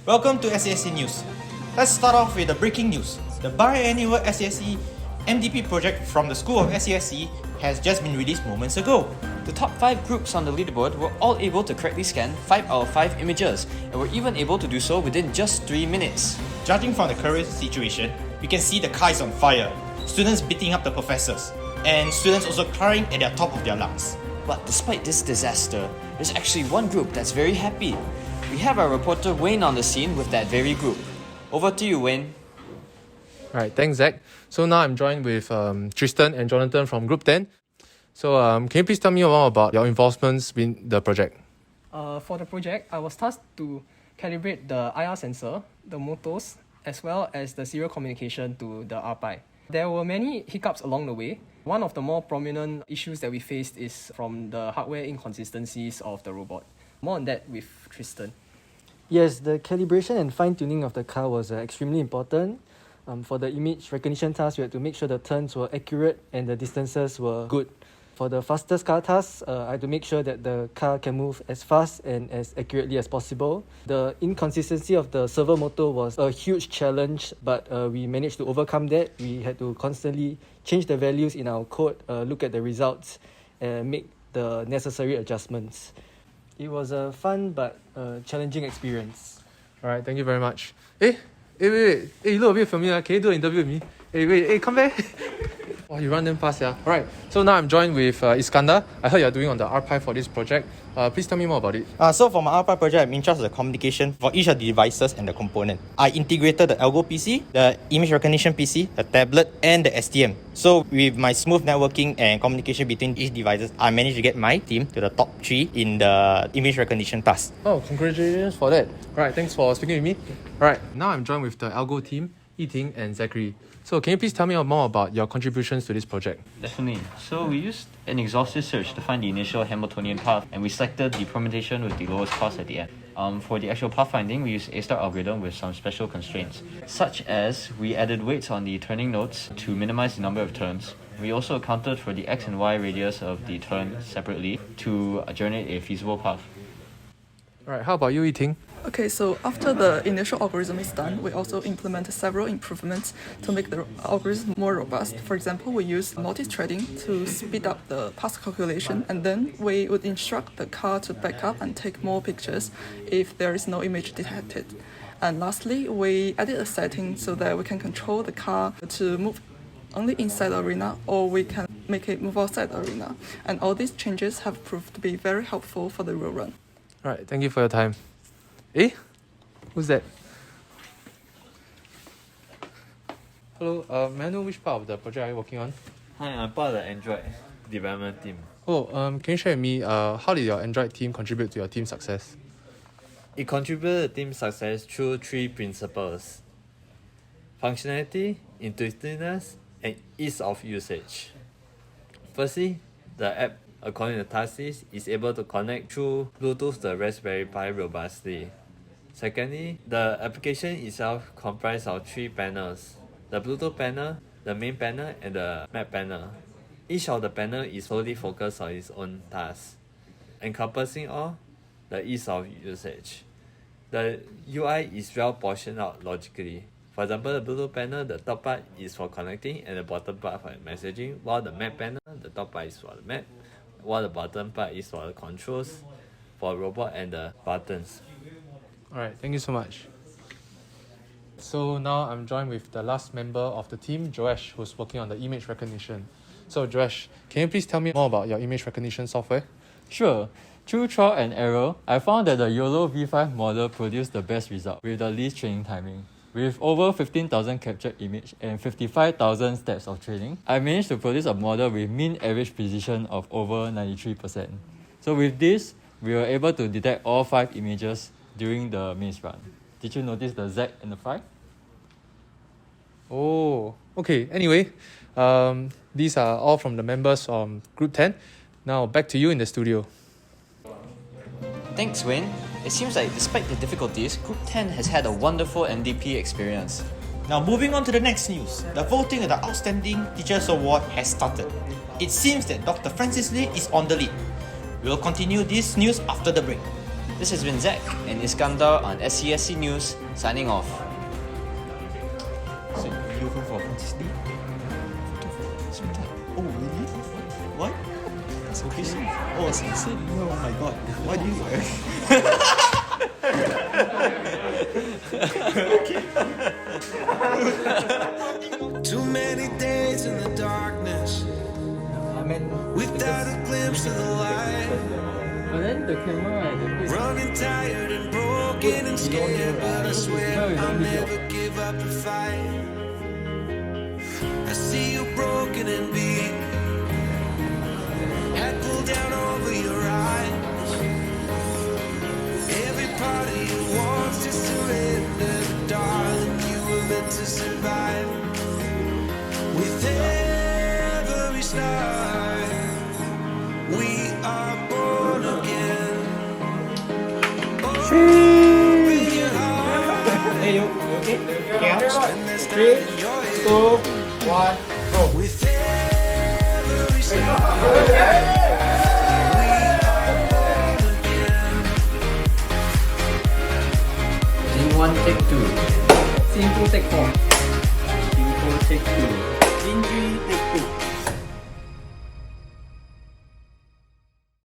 Welcome to Scse News. Let's start off with the breaking news. The biannual Scse MDP project from the School of Scse has just been released moments ago. The top 5 groups on the leaderboard were all able to correctly scan 5 out of 5 images and were even able to do so within just 3 minutes. Judging from the current situation, we can see the car is on fire, students beating up the professors, and students also crying at the top of their lungs. But despite this disaster, there's actually one group that's very happy. We have our reporter Wayne on the scene with that very group. Over to you, Wayne. Alright, thanks Zach. So now I'm joined with Tristan and Jonathan from Group 10. So can you please tell me more about your involvements in the project? For the project, I was tasked to calibrate the IR sensor, the motors, as well as the serial communication to the RPI. There were many hiccups along the way. One of the more prominent issues that we faced is from the hardware inconsistencies of the robot. More on that with Tristan. Yes, the calibration and fine-tuning of the car was extremely important. For the image recognition task, we had to make sure the turns were accurate and the distances were good. For the fastest car task, I had to make sure that the car can move as fast and as accurately as possible. The inconsistency of the servo motor was a huge challenge, but we managed to overcome that. We had to constantly change the values in our code, look at the results, and make the necessary adjustments. It was a fun but challenging experience. Alright, thank you very much. Wait. You look a bit familiar. Can you do an interview with me? Come back. Oh, you run them fast, yeah. Alright, so now I'm joined with Iskandar. I heard you're doing on the RPI for this project. Please tell me more about it. So for my RPI project, I'm in charge of the communication for each of the devices and the component. I integrated the Algo PC, the image recognition PC, the tablet, and the STM. So with my smooth networking and communication between each devices, I managed to get my team to the top 3 in the image recognition task. Oh, congratulations for that. Alright, thanks for speaking with me. Alright, now I'm joined with the Algo team, Yiting and Zachary. So can you please tell me more about your contributions to this project? Definitely. So we used an exhaustive search to find the initial Hamiltonian path, and we selected the permutation with the lowest cost at the end. For the actual pathfinding, we used A-star algorithm with some special constraints, such as we added weights on the turning nodes to minimize the number of turns. We also accounted for the X and Y radius of the turn separately to generate a feasible path. Alright, how about you, Yiting? Okay, so after the initial algorithm is done, we also implemented several improvements to make the algorithm more robust. For example, we use multi-threading to speed up the path calculation, and then we would instruct the car to back up and take more pictures if there is no image detected. And lastly, we added a setting so that we can control the car to move only inside the arena, or we can make it move outside the arena. And all these changes have proved to be very helpful for the real run. Alright, thank you for your time. Who's that? Hello, may I know which part of the project are you working on? Hi, I'm part of the Android development team. Can you share with me how did your Android team contribute to your team's success? It contributed to team success through 3 principles: functionality, intuitiveness, and ease of usage. Firstly, the app, according to task list, is able to connect through Bluetooth to the Raspberry Pi robustly. Secondly, the application itself comprises of 3 panels: the Bluetooth panel, the main panel, and the map panel. Each of the panel is solely focused on its own task, encompassing all the ease of usage. The UI is well portioned out logically. For example, the Bluetooth panel, the top part is for connecting and the bottom part for messaging, while the map panel, the top part is for the map, while the bottom part is for the controls, for robot and the buttons. Alright, thank you so much. So now I'm joined with the last member of the team, Joash, who's working on the image recognition. So Joash, can you please tell me more about your image recognition software? Sure. Through trial and error, I found that the YOLO V5 model produced the best result with the least training timing. With over 15,000 captured image and 55,000 steps of training, I managed to produce a model with mean average precision of over 93%. So with this, we were able to detect all 5 images during the maze run. Did you notice the Z and the 5? Oh, okay. Anyway, these are all from the members from Group 10. Now back to you in the studio. Thanks, Wayne. It seems like despite the difficulties, Group 10 has had a wonderful MDP experience. Now moving on to the next news. The voting of the Outstanding Teachers Award has started. It seems that Dr. Francis Lee is on the lead. We will continue this news after the break. This has been Zach and Iskandar on Scse News, signing off. So you go for Princess Day? Oh really? What? That's okay. Oh, Scse? Oh my god. Why do you Too many days in the darkness without a glimpse of the light. But then the camera, right? Running tired and broken and scared, but I swear I'll never give up the fight. I see you broken and beat, head pulled down over your eyes. Every part of you wants to surrender, darling. You were meant to survive. With every star, we are born again. Open your heart. Hey, you okay? Count. 3, 2, 1, go. With every star, we are born again. Scene 1, take 2. Scene 2, take 4. Scene 4, take 2. Scene 3,